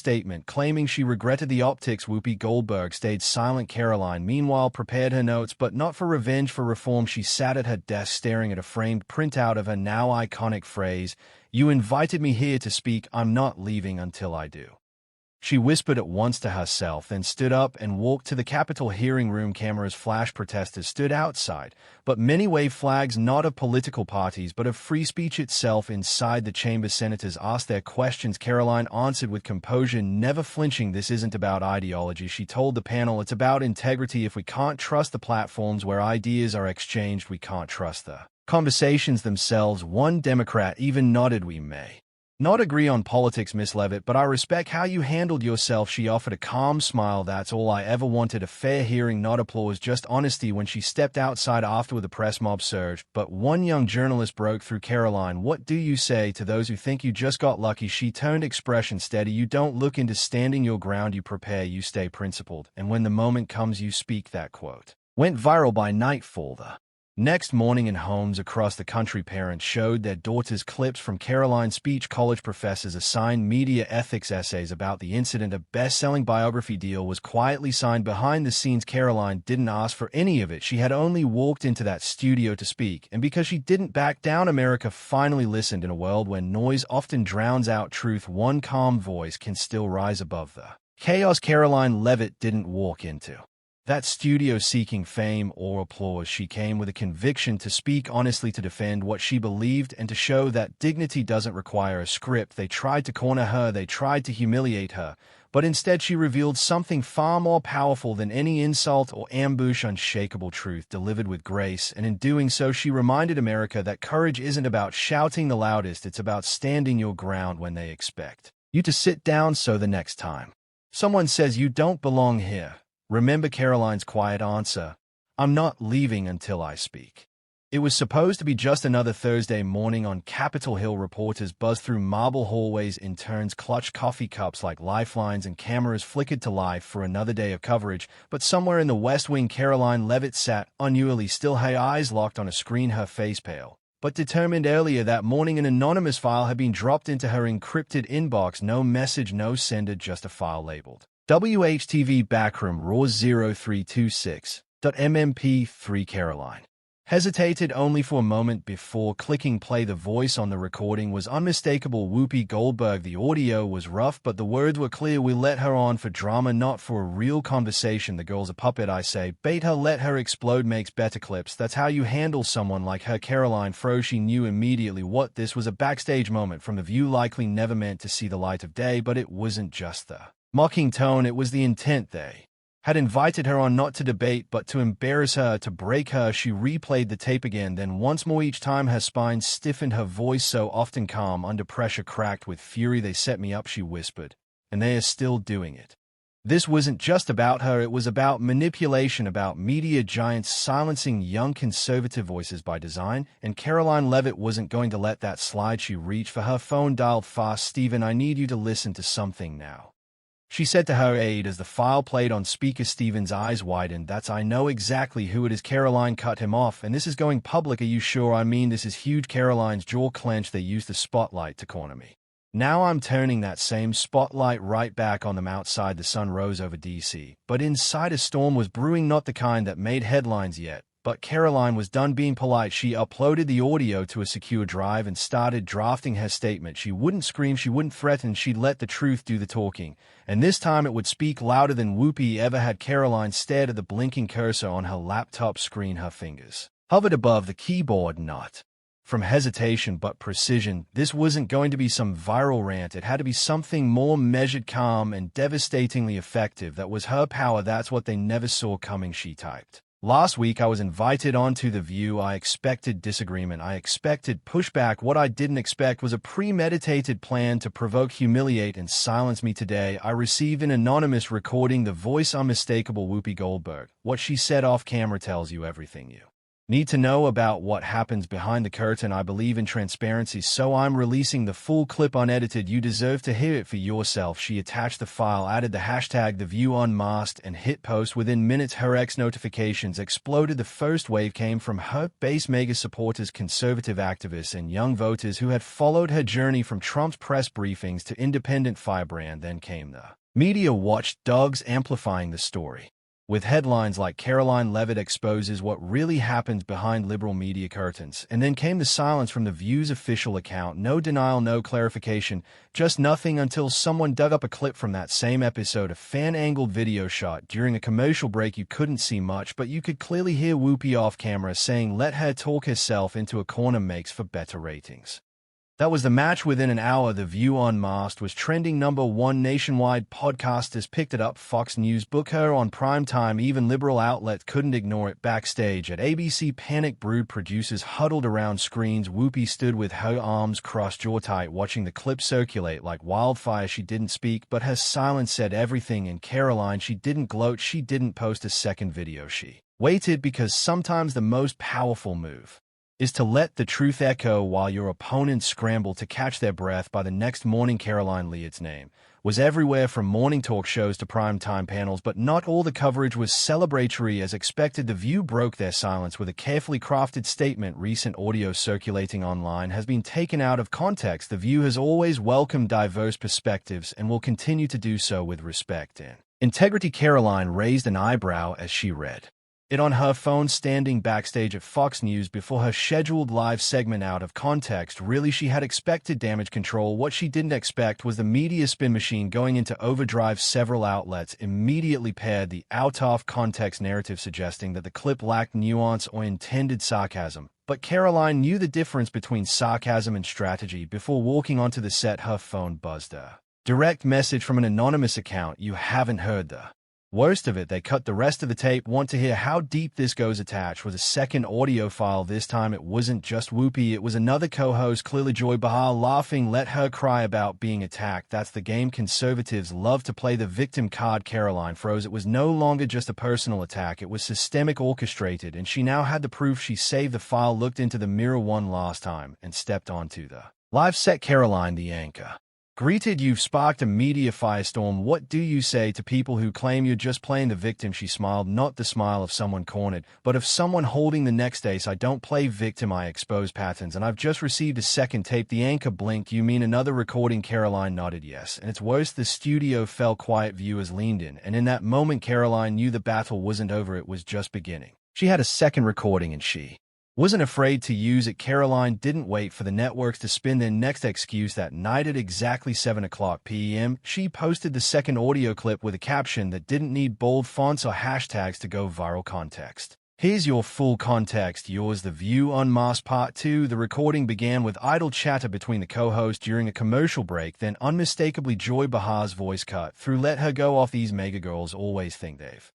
statement claiming she regretted the optics. Whoopi Goldberg stayed silent. Karoline, meanwhile, prepared her notes, but not for revenge, for reform. She sat at her desk staring at a framed printout of her now iconic phrase, "You invited me here to speak. I'm not leaving until I do." She whispered at once to herself, then stood up and walked to the Capitol hearing room. Cameras flashed. Protesters stood outside, but many waved flags not of political parties but of free speech itself. Inside the chamber, senators asked their questions. Karoline answered with composure, never flinching. "This isn't about ideology," she told the panel. "It's about integrity. If we can't trust the platforms where ideas are exchanged, we can't trust the conversations themselves." One Democrat even nodded. "We may not agree on politics, Miss Leavitt, but I respect how you handled yourself." She offered a calm smile. "That's all I ever wanted, a fair hearing, not applause, just honesty." When she stepped outside afterward, the press mob surged, but one young journalist broke through. "Karoline, what do you say to those who think you just got lucky?" She turned, expression steady. "You don't look into standing your ground, you prepare, you stay principled, and when the moment comes, you speak." That quote went viral by nightfall. The next morning in homes across the country, parents showed their daughters clips from Karoline's speech. College professors assigned media ethics essays about the incident. A best-selling biography deal was quietly signed behind the scenes. Karoline didn't ask for any of it. She had only walked into that studio to speak, and because she didn't back down, America finally listened. In a world where noise often drowns out truth, one calm voice can still rise above the chaos. Karoline Leavitt didn't walk into that studio seeking fame or applause. She came with a conviction to speak honestly, to defend what she believed, and to show that dignity doesn't require a script. They tried to corner her, they tried to humiliate her, but instead she revealed something far more powerful than any insult or ambush: unshakable truth delivered with grace. And in doing so, she reminded America that courage isn't about shouting the loudest, it's about standing your ground when they expect you to sit down. So the next time someone says you don't belong here, remember Karoline's quiet answer, "I'm not leaving until I speak." It was supposed to be just another Thursday morning on Capitol Hill. Reporters buzzed through marble hallways, interns clutched coffee cups like lifelines, and cameras flickered to life for another day of coverage. But somewhere in the West Wing, Karoline Leavitt sat, unruly still, her eyes locked on a screen, her face pale but determined. Earlier that morning, an anonymous file had been dropped into her encrypted inbox. No message, no sender, just a file labeled WHTV Backroom Raw 0326.mmp3. Karoline hesitated only for a moment before clicking play. The voice on the recording was unmistakable. Whoopi Goldberg. The audio was rough, but the words were clear. "We let her on for drama, not for a real conversation. The girl's a puppet, I say. Bait her, let her explode, makes better clips. That's how you handle someone like her." Karoline froze. She knew immediately what this was: a backstage moment from The View, likely never meant to see the light of day. But it wasn't just the mocking tone, it was the intent. They had invited her on not to debate, but to embarrass her, to break her. She replayed the tape again, then once more. Each time her spine stiffened, her voice, so often calm, under pressure cracked with fury. "They set me up," she whispered, "and they are still doing it." This wasn't just about her, it was about manipulation, about media giants silencing young conservative voices by design, and Karoline Leavitt wasn't going to let that slide. She reached for her phone, dialed fast. "Stephen, I need you to listen to something now," she said to her aide as the file played on speaker. Stephen's eyes widened. I know exactly who it is." Karoline cut him off. "And this is going public, are you sure? I mean, this is huge." Karoline's jaw clenched. "They used the spotlight to corner me. Now I'm turning that same spotlight right back on them." Outside, the sun rose over D.C., but inside a storm was brewing, not the kind that made headlines yet. But Karoline was done being polite. She uploaded the audio to a secure drive and started drafting her statement. She wouldn't scream, she wouldn't threaten, she'd let the truth do the talking. And this time it would speak louder than Whoopi ever had. Karoline stared at the blinking cursor on her laptop screen. Her fingers hovered above the keyboard, not from hesitation but precision. This wasn't going to be some viral rant. It had to be something more measured, calm, and devastatingly effective. That was her power. That's what they never saw coming. She typed, "Last week I was invited onto The View. I expected disagreement. I expected pushback. What I didn't expect was a premeditated plan to provoke, humiliate, and silence me. Today I received an anonymous recording, the voice unmistakable Whoopi Goldberg. What she said off camera tells you everything you Need to know about what happens behind the curtain? I believe in transparency, so I'm releasing the full clip unedited. You deserve to hear it for yourself. She attached the file, added the hashtag The View Unmasked, and hit post. Within minutes, her ex notifications exploded. The first wave came from her base mega supporters, conservative activists, and young voters who had followed her journey from Trump's press briefings to independent firebrand. Then came the media watchdogs amplifying the story, with headlines like Karoline Leavitt exposes what really happens behind liberal media curtains. And then came the silence from The View's official account. No denial, no clarification, just nothing until someone dug up a clip from that same episode, a fan-angled video shot during a commercial break. You couldn't see much, but you could clearly hear Whoopi off camera saying, "Let her talk herself into a corner, makes for better ratings." That was the match. Within an hour, The View Unmasked was trending #1 nationwide. Podcasters picked it up. Fox News booked her on prime time. Even liberal outlets couldn't ignore it. Backstage at ABC, panic brewed. Producers huddled around screens. Whoopi stood with her arms crossed, jaw tight, watching the clip circulate like wildfire. She didn't speak, but her silence said everything. And Karoline, she didn't gloat. She didn't post a second video. She waited, because sometimes the most powerful move is to let the truth echo while your opponents scramble to catch their breath. By the next morning, Karoline Leavitt's name was everywhere, from morning talk shows to prime-time panels, but not all the coverage was celebratory. As expected, The View broke their silence with a carefully crafted statement. Recent audio circulating online has been taken out of context. The View has always welcomed diverse perspectives and will continue to do so with respect and integrity. Karoline raised an eyebrow as she read it on her phone, standing backstage at Fox News before her scheduled live segment. Out of context, really, she had expected damage control. What she didn't expect was the media spin machine going into overdrive. Several outlets immediately paired the out-of-context narrative, suggesting that the clip lacked nuance or intended sarcasm. But Karoline knew the difference between sarcasm and strategy. Before walking onto the set, her phone buzzed. A direct message from an anonymous account. "You haven't heard the worst of it. They cut the rest of the tape. Want to hear how deep this goes?" Attached was a second audio file. This time it wasn't just Whoopi, it was another co-host, clearly Joy Behar, laughing. Let her cry about being attacked. That's the game. Conservatives love to play the victim card. Karoline froze. It was no longer just a personal attack, it was systemic, orchestrated, and she now had the proof. She saved the file, looked into the mirror one last time, and stepped onto the live set. Karoline, the anchor, greeted. "You've sparked a media firestorm. What do you say to people who claim you're just playing the victim?" She smiled, not the smile of someone cornered, but of someone holding the next ace. "I don't play victim, I expose patterns, and I've just received a second tape." The anchor blinked. "You mean another recording?" Karoline nodded. "Yes, and it's worse." The studio fell quiet. Viewers leaned in, and in that moment, Karoline knew the battle wasn't over, it was just beginning. She had a second recording, and she wasn't afraid to use it. Karoline didn't wait for the networks to spin their next excuse. That night at exactly 7:00 p.m., she posted the second audio clip with a caption that didn't need bold fonts or hashtags to go viral. Context. Here's your full context. Yours, The View Unmasked Part 2. The recording began with idle chatter between the co-hosts during a commercial break, then unmistakably Joy Behar's voice cut through. "Let her go off. These mega girls always think they've